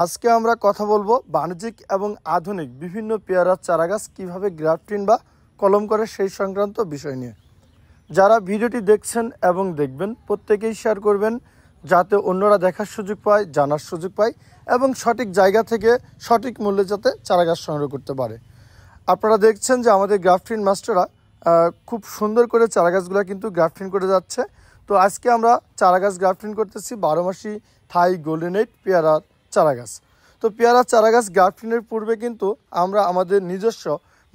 আজকে আমরা কথা বলবো বাণিজ্যিক এবং আধুনিক বিভিন্ন পেয়ারার চারাগাছ কিভাবে গ্রাফটিং বা কলম করে সেই সংক্রান্ত বিষয় নিয়ে। যারা ভিডিওটি দেখছেন এবং দেখবেন প্রত্যেকেই শেয়ার করবেন, যাতে অন্যরা দেখার সুযোগ পায়, জানার সুযোগ পায় এবং সঠিক জায়গা থেকে সঠিক মূল্যে যাতে চারাগাছ সংগ্রহ করতে পারে। আপনারা দেখছেন যে আমাদের গ্রাফটিং মাস্টাররা খুব সুন্দর করে চারাগাছগুলো কিন্তু গ্রাফটিং করে যাচ্ছে। তো আজকে আমরা চারাগাছ গ্রাফটিং করতেছি 12 মাসি থাই গোল্ডেন এইট পেয়ারা চারাগাছ। তো পেয়ারা চারাগাছ গ্রাফটিংয়ের পূর্বে কিন্তু আমরা আমাদের নিজস্ব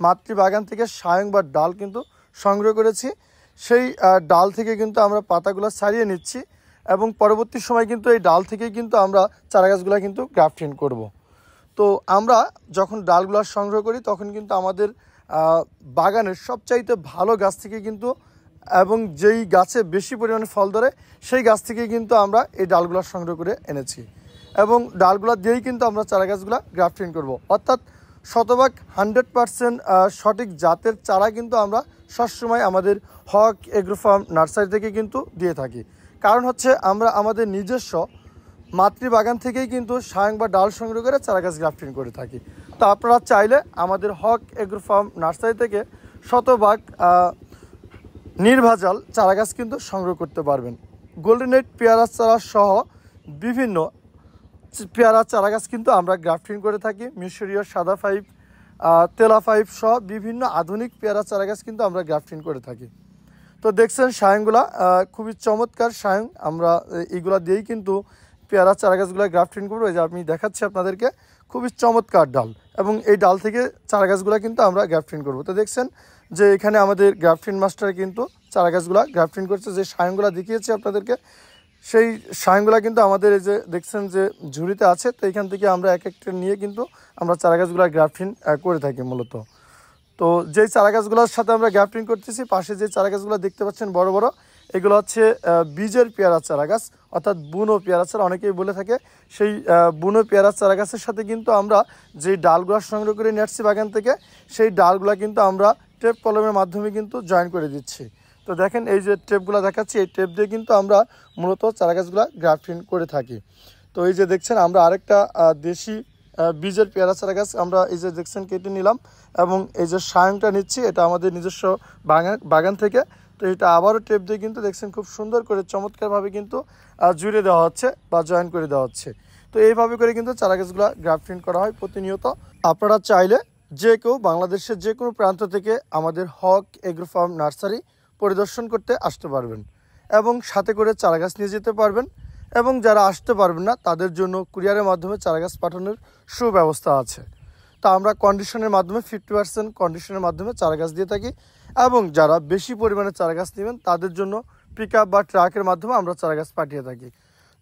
মাতৃবাগান থেকে সায়ং বা ডাল কিন্তু সংগ্রহ করেছি। সেই ডাল থেকে কিন্তু আমরা পাতাগুলো ছাড়িয়ে নিচ্ছি এবং পরবর্তী সময় কিন্তু এই ডাল থেকেই কিন্তু আমরা চারাগাছগুলো কিন্তু গ্রাফটিং করব। তো আমরা যখন ডালগুলো সংগ্রহ করি তখন কিন্তু আমাদের বাগানের সবচাইতে ভালো গাছ থেকে কিন্তু এবং যেই গাছে বেশি পরিমাণে ফল ধরে সেই গাছ থেকে কিন্তু আমরা এই ডালগুলো সংগ্রহ করে এনেছি এবং ডালগুলো দিয়েই কিন্তু আমরা চারাগাছগুলো গ্রাফটিং করব। অর্থাৎ শতভাগ 100% সঠিক জাতের চারা কিন্তু আমরা সবসময় আমাদের হক এগ্রো ফার্ম নার্সারি থেকে কিন্তু দিয়ে থাকি। কারণ হচ্ছে আমরা আমাদের নিজস্ব মাতৃবাগান থেকেই কিন্তু সায়ং বা ডাল সংগ্রহ করে চারাগাছ গ্রাফটিং করে থাকি। তো আপনারা চাইলে আমাদের হক এগ্রো ফার্ম নার্সারি থেকে শতভাগ নির্ভেজাল চারাগাছ কিন্তু সংগ্রহ করতে পারবেন। গোল্ডেন এইট পেয়ারা চারা সহ বিভিন্ন পেয়ারা চারাগাছ কিন্তু আমরা গ্রাফটিং করে থাকি। মিশরীয় সাদা পাইপ, তেলা পাইপ সহ বিভিন্ন আধুনিক পেয়ারা চারাগাছ কিন্তু আমরা গ্রাফটিং করে থাকি। তো দেখছেন সায়ংগুলা খুবই চমৎকার সায়ং, আমরা এইগুলা দিয়েই কিন্তু পেয়ারা চারাগাছগুলো গ্রাফটিং করবো। এই যে আমি দেখাচ্ছি আপনাদেরকে, খুবই চমৎকার ডাল এবং এই ডাল থেকে চারাগাছগুলো কিন্তু আমরা গ্রাফটিং করবো। তো দেখছেন যে এখানে আমাদের গ্রাফটিং মাস্টার কিন্তু চারাগাছগুলো গ্রাফটিং করছে। যে সায়ংগুলো দেখিয়েছি আপনাদেরকে, সেই সায়ংগুলো কিন্তু আমাদের এই যে দেখছেন যে ঝুড়িতে আছে। তো এখান থেকে আমরা এক একটা নিয়ে কিন্তু আমরা চারাগাছগুলো গ্রাফটিং করে থাকি মূলত। তো যেই চারাগাছগুলোর সাথে আমরা গ্রাফটিং করতেছি, পাশে যে চারাগাছগুলো দেখতে পাচ্ছেন বড় বড়, এগুলো হচ্ছে বীজের পেয়ারা চারাগাছ, অর্থাৎ বুনো পেয়ারা চারা অনেকেই বলে থাকে। সেই বুনো পেয়ারা চারাগাছের সাথে কিন্তু আমরা যেই ডালগুলো সংগ্রহ করে নিয়ে আসছি বাগান থেকে, সেই ডালগুলো কিন্তু আমরা টেপ কলমের মাধ্যমে কিন্তু জয়েন করে দিচ্ছি। তো দেখেন এই যে টেপগুলো দেখাচ্ছি, এই টেপ দিয়ে কিন্তু আমরা মূলত চারাগাছগুলো গ্রাফটিং করে থাকি। তো এই যে দেখছেন আমরা আরেকটা দেশি বীজের পেয়ারা চারাগাছ আমরা এই যে দেখছেন কেটে নিলাম এবং এই যে সায়ংটা নিচ্ছি, এটা আমাদের নিজস্ব বাগান থেকে। তো এটা আবারও টেপ দিয়ে কিন্তু দেখছেন খুব সুন্দর করে চমৎকারভাবে কিন্তু জুড়ে দেওয়া হচ্ছে বা জয়েন করে দেওয়া হচ্ছে। তো এইভাবে করে কিন্তু চারাগাছগুলো গ্রাফটিং করা হয় প্রতিনিয়ত। আপনারা চাইলে যে কেউ বাংলাদেশের যে কোনো প্রান্ত থেকে আমাদের হক এগ্রো ফার্ম নার্সারি পরিদর্শন করতে আসতে পারবেন এবং সাথে করে চারাগাছ নিয়ে যেতে পারবেন। এবং যারা আসতে পারবেন না তাদের জন্য কুরিয়ারের মাধ্যমে চারাগাছ পাঠানোর সুব্যবস্থা আছে। তা আমরা কন্ডিশনের মাধ্যমে 50% কন্ডিশনের মাধ্যমে চারাগাছ দিয়ে থাকি এবং যারা বেশি পরিমাণে চারাগাছ নেবেন তাদের জন্য পিকআপ বা ট্রাকের মাধ্যমে আমরা চারাগাছ পাঠিয়ে থাকি।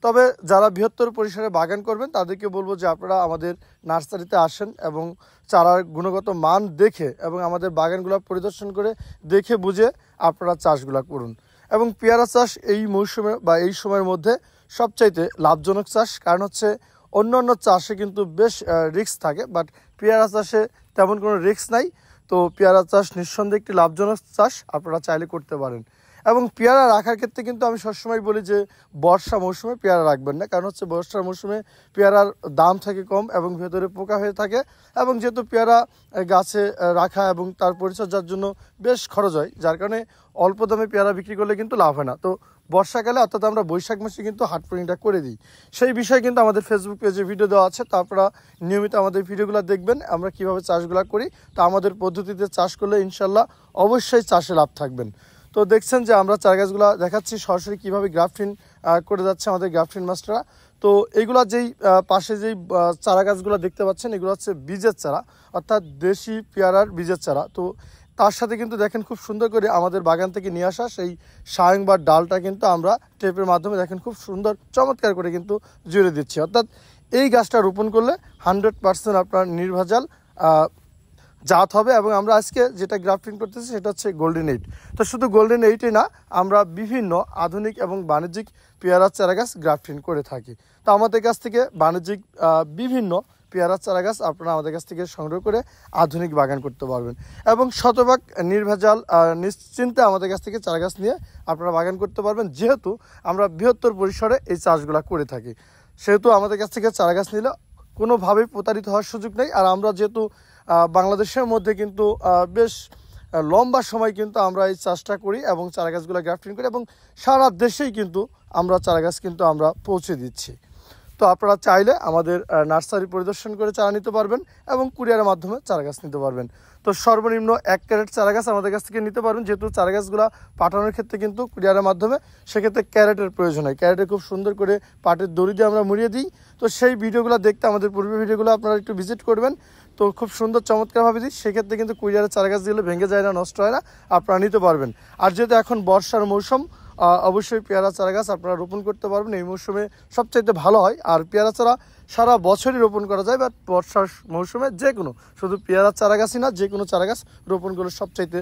তবে যারা বৃহত্তর পরিসরে বাগান করবেন তাদেরকে বলবো যে আপনারা আমাদের নার্সারিতে আসেন এবং চারার গুণগত মান দেখে এবং আমাদের বাগানগুলো পরিদর্শন করে দেখে বুঝে আপনারা চাষগুলো করুন। এবং পেয়ারা চাষ এই মৌসুমে বা এই সময়ের মধ্যে সবচাইতে লাভজনক চাষ, কারণ হচ্ছে অন্য চাষে কিন্তু বেশ রিস্ক থাকে, বাট পেয়ারা চাষে তেমন কোনো রিস্ক নাই। তো পেয়ারা চাষ নিঃসন্দেহে একটি লাভজনক চাষ, আপনারা চাইলে করতে পারেন। এবং পেয়ারা রাখার ক্ষেত্রে কিন্তু আমি সবসময় বলি যে বর্ষা মৌসুমে পেয়ারা রাখবেন না, কারণ হচ্ছে বর্ষার মৌসুমে পেয়ারার দাম থাকে কম এবং ভেতরে পোকা হয়ে থাকে এবং যেহেতু পেয়ারা গাছে রাখা এবং তার পরিচর্যার জন্য বেশ খরচ হয়, যার কারণে অল্প দামে পেয়ারা বিক্রি করলে কিন্তু লাভ হয় না। তো বর্ষাকালে অর্থাৎ আমরা বৈশাখ মাসে কিন্তু হাট প্রিন্টটা করে দিই। সেই বিষয়ে কিন্তু আমাদের ফেসবুক পেজে ভিডিও দেওয়া আছে, তো আপনারা নিয়মিত আমাদের ভিডিওগুলো দেখবেন আমরা কিভাবে চাষগুলো করি। তো আমাদের পদ্ধতিতে চাষ করলে ইনশাল্লাহ অবশ্যই চাষে লাভ থাকবেন। তো দেখছেন যে আমরা চারাগাছগুলো দেখাচ্ছি সরাসরি কীভাবে গ্রাফটিং করে যাচ্ছে আমাদের গ্রাফটিং মাস্টাররা। তো এইগুলা যেই পাশে যেই চারাগাছগুলো দেখতে পাচ্ছেন এগুলো হচ্ছে বীজের চারা, অর্থাৎ দেশি পেয়ারার বীজের চারা। তো তার সাথে কিন্তু দেখেন খুব সুন্দর করে আমাদের বাগান থেকে নিয়ে আসা সেই সায়ং বা ডালটা কিন্তু আমরা টেপের মাধ্যমে দেখেন খুব সুন্দর চমৎকার করে কিন্তু জুড়ে দিচ্ছি। অর্থাৎ এই গাছটা রোপণ করলে 100% আপনার নির্ভেজাল জাত হবে। এবং আমরা আজকে যেটা গ্রাফটিং করতেছি সেটা হচ্ছে গোল্ডেন এইট। তো শুধু গোল্ডেন এইটই না, আমরা বিভিন্ন আধুনিক এবং বাণিজ্যিক পেয়ারা চারাগাছ গ্রাফটিং করে থাকি। তো আমাদের কাছ থেকে বাণিজ্যিক বিভিন্ন পেয়ারা চারাগাছ আপনারা আমাদের কাছ থেকে সংগ্রহ করে আধুনিক বাগান করতে পারবেন এবং শতভাগ নির্ভেজাল নিশ্চিন্তে আমাদের কাছ থেকে চারাগাছ নিয়ে আপনারা বাগান করতে পারবেন। যেহেতু আমরা বৃহত্তর পরিসরে এই চাষগুলো করে থাকি, সেহেতু আমাদের কাছ থেকে চারাগাছ নিলে কোনোভাবেই প্রতারিত হওয়ার সুযোগ নেই। আর আমরা যেহেতু বাংলাদেশের মধ্যে কিন্তু বেশ লম্বা সময় কিন্তু আমরা এই চাষটা করি এবং চারাগাছগুলো গ্রাফটিং করি এবং সারা দেশেই কিন্তু আমরা চারাগাছ কিন্তু আমরা পৌঁছে দিচ্ছি। তো আপনারা চাইলে আমাদের নার্সারি পরিদর্শন করে চারা নিতে পারবেন এবং কুরিয়ারের মাধ্যমে চারাগাছ নিতে পারবেন। তো সর্বনিম্ন 1 ক্যারেট চারাগাছ আমাদের কাছ থেকে নিতে পারবেন, যেহেতু চারাগাছগুলো পাঠানোর ক্ষেত্রে কিন্তু কুরিয়ারের মাধ্যমে সেক্ষেত্রে ক্যারেটের প্রয়োজন হয়। ক্যারেটে খুব সুন্দর করে পাটের দড়ি দিয়ে আমরা মুড়িয়ে দিই। তো সেই ভিডিওগুলো দেখতে আমাদের পূর্বের ভিডিওগুলো আপনারা একটু ভিজিট করবেন। তো খুব সুন্দর চমৎকারভাবে দিই, সেক্ষেত্রে কিন্তু কুরিয়ারের চারাগাছ দিলে ভেঙে যায় না, নষ্ট হয় না, আপনারা নিতে পারবেন। আর যেহেতু এখন বর্ষার মৌসুম, অবশ্যই পেয়ারা চারা গাছ আপনারা রোপণ করতে পারবেন। এই মৌসুমে সবচাইতে ভালো হয়। আর পেয়ারা চারা সারা বছরই রোপণ করা যায়, বাট বর্ষার মৌসুমে যে কোনো, শুধু পেয়ারা চারা গাছই না, যে কোনো চারা গাছ রোপণ করলে সবচাইতে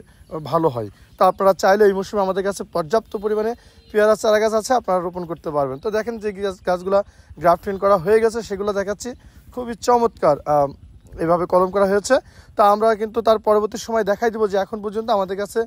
ভালো হয়। তো আপনারা চাইলে এই মৌসুমে আমাদের কাছে পর্যাপ্ত পরিমাণে পেয়ারা চারা গাছ আছে, আপনারা রোপণ করতে পারবেন। তো দেখেন যে গাছগুলো গ্রাফটিং করা হয়ে গেছে সেগুলো দেখাচ্ছি, খুবই চমৎকার এভাবে কলম করা হয়েছে। তা আমরা কিন্তু তার পরবর্তী সময় দেখাই দেবো যে এখন পর্যন্ত আমাদের কাছে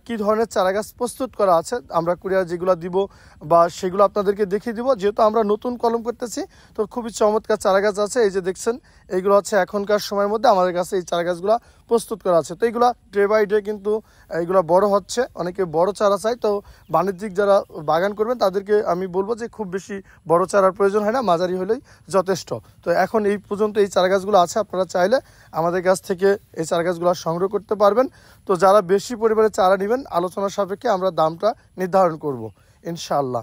কী ধরনের চারাগাছ প্রস্তুত করা আছে। আমরা কুরিয়ার যেগুলো দিব বা সেগুলো আপনাদেরকে দেখিয়ে দিব। যেহেতু আমরা নতুন কলম করতেছি, তো খুবই চমৎকার চারাগাছ আছে। এই যে দেখছেন, এইগুলো হচ্ছে এখনকার সময়ের মধ্যে আমাদের কাছে এই চারাগাছগুলো প্রস্তুত করা আছে। তো এইগুলো ডে বাই ডে কিন্তু এইগুলো বড় হচ্ছে, অনেকে বড় চারা চাই। তো বাণিজ্যিক যারা বাগান করবেন তাদেরকে আমি বলবো যে খুব বেশি বড় চারার প্রয়োজন হয় না, মাঝারি হলেই যথেষ্ট। তো এখন এই পর্যন্ত এই চারাগাছগুলো আছে, আপনারা চাইলে আমাদের কাছ থেকে এই চারাগাছগুলো সংগ্রহ করতে পারবেন। তো যারা বেশি পরিমাণে চারা নেবেন, আলোচনা সাপেক্ষে আমরা দামটা নির্ধারণ করব ইনশাআল্লাহ।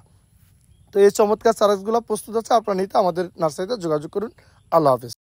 তো এই চমৎকার চারাগাছগুলো প্রস্তুত আছে, আপনারা নিতে আমাদের নার্সারিতে যোগাযোগ করুন। আল্লাহ হাফেজ।